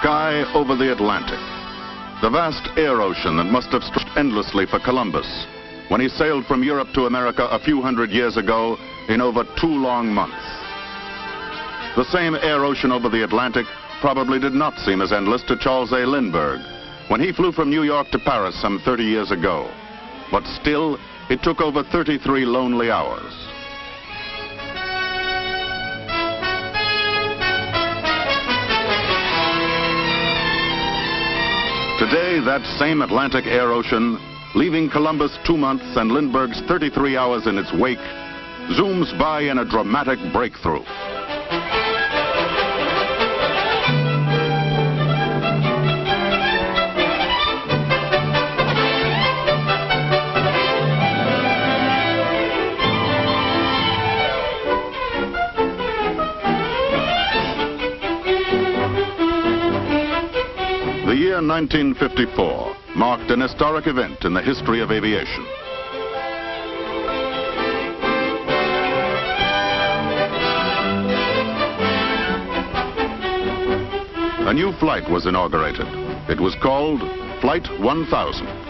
sky over the Atlantic. The vast air ocean that must have stretched endlessly for Columbus when he sailed from Europe to America a few hundred years ago in over 2 long months. The same air ocean over the Atlantic probably did not seem as endless to Charles A. Lindbergh when he flew from New York to Paris some 30 years ago. But still, it took over 33 lonely hours. Today, that same Atlantic air ocean, leaving Columbus 2 months and Lindbergh's 33 hours in its wake, zooms by in a dramatic breakthrough. The year 1954 marked an historic event in the history of aviation. A new flight was inaugurated. It was called Flight 1000.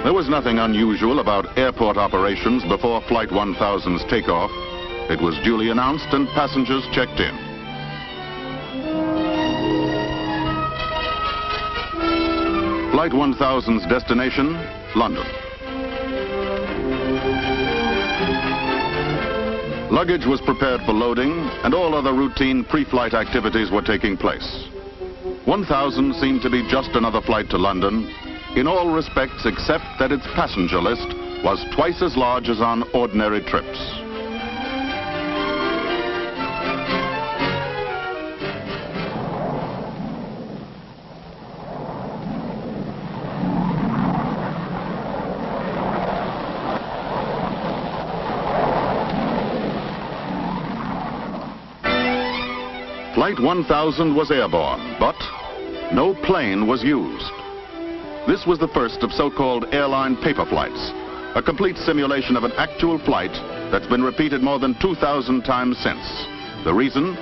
There was nothing unusual about airport operations before Flight 1000's takeoff. It was duly announced and passengers checked in. Flight 1000's destination, London. Luggage was prepared for loading, and all other routine pre-flight activities were taking place. 1000 seemed to be just another flight to London, in all respects except that its passenger list was twice as large as on ordinary trips. Flight 1000 was airborne, but no plane was used. This was the first of so-called airline paper flights, a complete simulation of an actual flight that's been repeated more than 2,000 times since. The reason?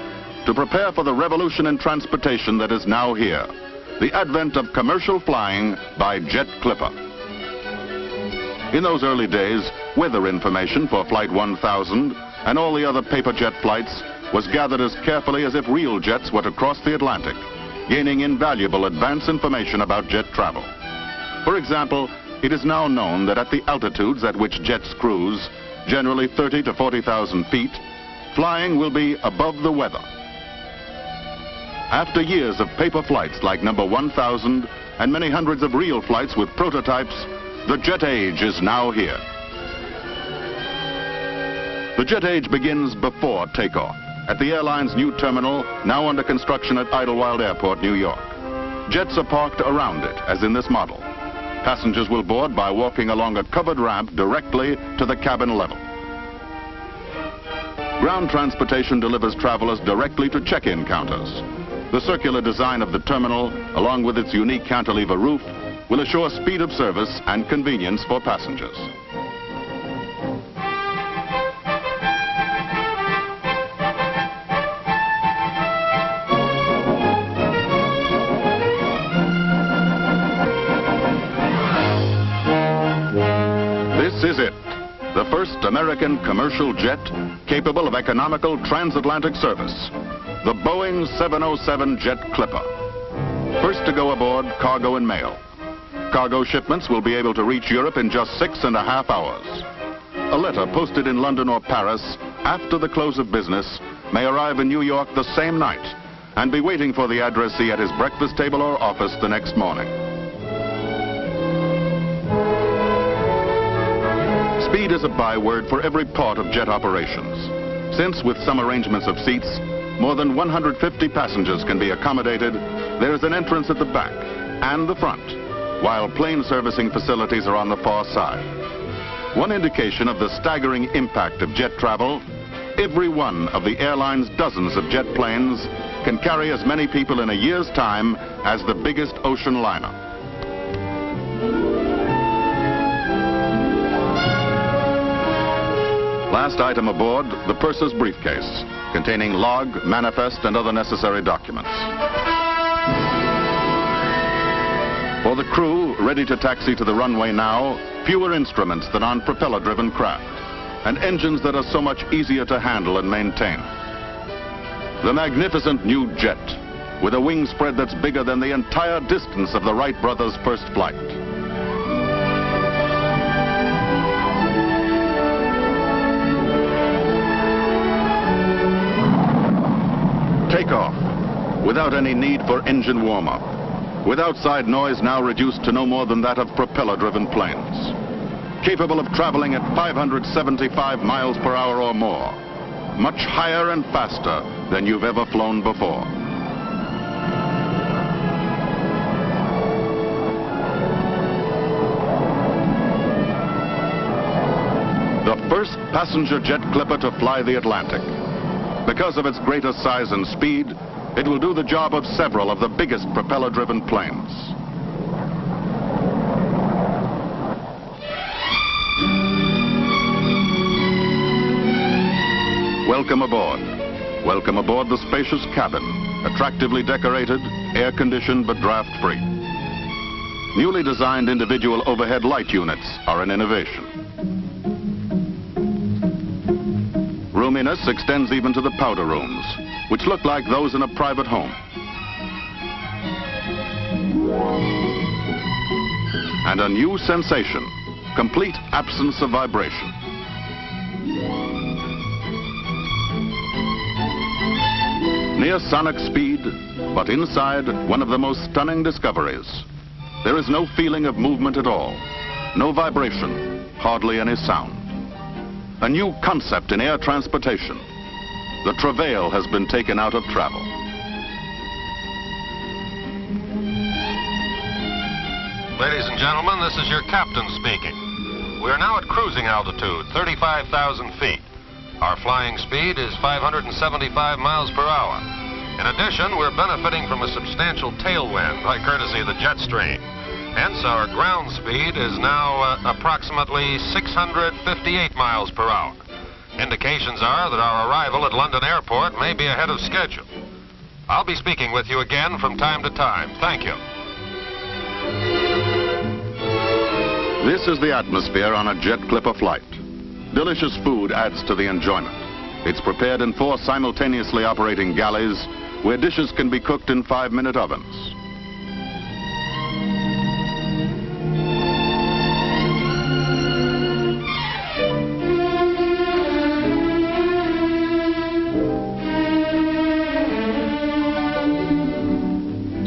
To prepare for the revolution in transportation that is now here, the advent of commercial flying by jet clipper. In those early days, weather information for Flight 1000 and all the other paper jet flights was gathered as carefully as if real jets were to cross the Atlantic, gaining invaluable advance information about jet travel. For example, it is now known that at the altitudes at which jets cruise, generally 30 to 40,000 feet, flying will be above the weather. After years of paper flights like number 1000 and many hundreds of real flights with prototypes, the jet age is now here. The jet age begins before takeoff at the airline's new terminal, now under construction at Idlewild Airport, New York. Jets are parked around it, as in this model. Passengers will board by walking along a covered ramp directly to the cabin level. Ground transportation delivers travelers directly to check-in counters. The circular design of the terminal, along with its unique cantilever roof, will assure speed of service and convenience for passengers. This is it, the first American commercial jet capable of economical transatlantic service, the Boeing 707 Jet Clipper. First to go aboard, cargo and mail. Cargo shipments will be able to reach Europe in just 6.5 hours. A letter posted in London or Paris after the close of business may arrive in New York the same night and be waiting for the addressee at his breakfast table or office the next morning. Speed is a byword for every part of jet operations, since with some arrangements of seats, more than 150 passengers can be accommodated. There is an entrance at the back and the front, while plane servicing facilities are on the far side. One indication of the staggering impact of jet travel, every one of the airline's dozens of jet planes can carry as many people in a year's time as the biggest ocean liner. last item aboard, the purser's briefcase, containing log, manifest, and other necessary documents. For the crew, ready to taxi to the runway now, fewer instruments than on propeller-driven craft, and engines that are so much easier to handle and maintain. The magnificent new jet, with a wing spread that's bigger than the entire distance of the Wright brothers' first flight. Takeoff, without any need for engine warm-up, with outside noise now reduced to no more than that of propeller-driven planes, capable of traveling at 575 miles per hour or more, much higher and faster than you've ever flown before. The first passenger jet clipper to fly the Atlantic. Because of its greater size and speed, it will do the job of several of the biggest propeller-driven planes. Welcome aboard. Welcome aboard the spacious cabin, attractively decorated, air-conditioned but draft-free. Newly designed individual overhead light units are an innovation. Roominess extends even to the powder rooms, which look like those in a private home. And a new sensation, complete absence of vibration. Near sonic speed, but inside, one of the most stunning discoveries. There is no feeling of movement at all, no vibration, hardly any sound. A new concept in air transportation. The travail has been taken out of travel. Ladies and gentlemen, this is your captain speaking. We are now at cruising altitude, 35,000 feet. Our flying speed is 575 miles per hour. In addition, we're benefiting from a substantial tailwind by courtesy of the jet stream. Hence, our ground speed is now approximately 658 miles per hour. Indications are that our arrival at London Airport may be ahead of schedule. I'll be speaking with you again from time to time. Thank you. This is the atmosphere on a jet clipper flight. Delicious food adds to the enjoyment. It's prepared in 4 simultaneously operating galleys where dishes can be cooked in 5-minute ovens.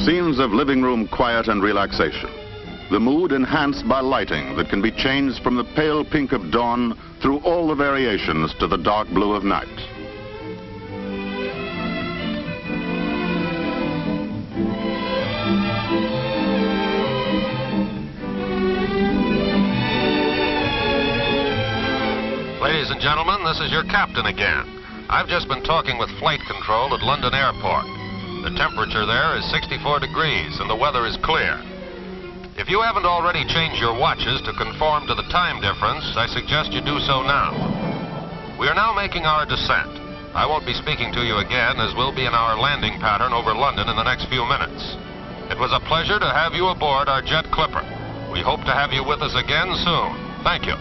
Scenes of living room quiet and relaxation. The mood enhanced by lighting that can be changed from the pale pink of dawn through all the variations to the dark blue of night. Ladies and gentlemen, this is your captain again. I've just been talking with flight control at London Airport. The temperature there is 64 degrees and the weather is clear. If you haven't already changed your watches to conform to the time difference, I suggest you do so now. We are now making our descent. I won't be speaking to you again, as we'll be in our landing pattern over London in the next few minutes. It was a pleasure to have you aboard our jet clipper. We hope to have you with us again soon. Thank you.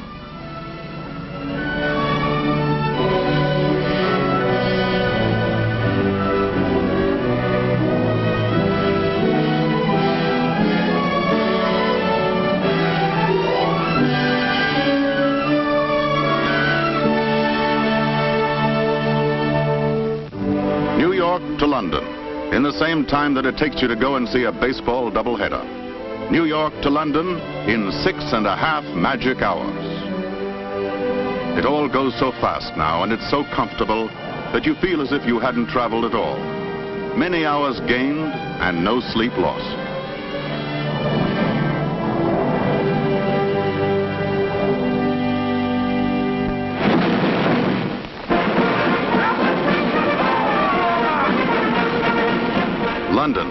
To London, in the same time that it takes you to go and see a baseball doubleheader. New York to London in 6.5 magic hours. It all goes so fast now, and it's so comfortable that you feel as if you hadn't traveled at all. Many hours gained and no sleep lost. London,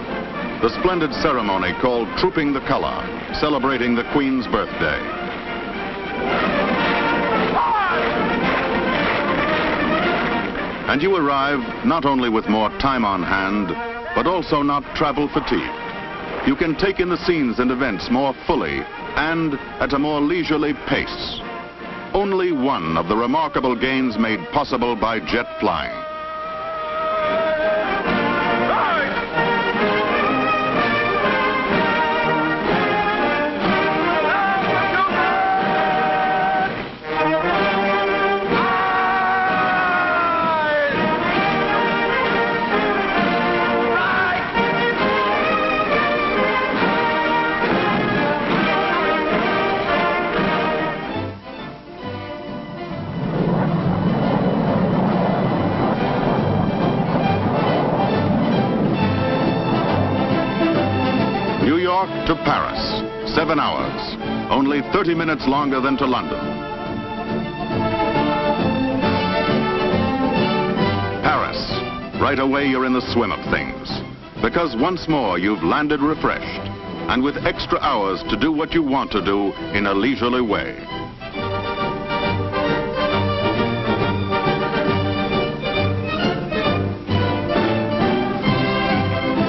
the splendid ceremony called Trooping the Colour, celebrating the Queen's birthday. And you arrive not only with more time on hand, but also not travel fatigued. You can take in the scenes and events more fully and at a more leisurely pace. Only one of the remarkable gains made possible by jet flying. To Paris, 7 hours, only 30 minutes longer than to London. Paris, right away you're in the swim of things, because once more you've landed refreshed and with extra hours to do what you want to do in a leisurely way.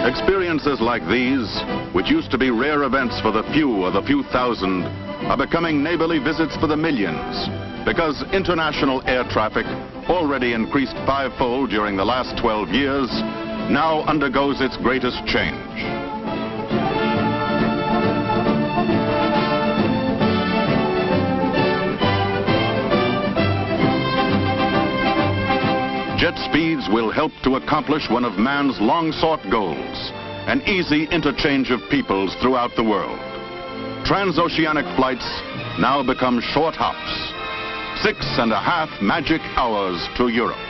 Experiences like these, which used to be rare events for the few or the few thousand, are becoming neighborly visits for the millions, because international air traffic, already increased fivefold during the last 12 years, now undergoes its greatest change. Jet speeds will help to accomplish one of man's long-sought goals, an easy interchange of peoples throughout the world. Transoceanic flights now become short hops, 6.5 magic hours to Europe.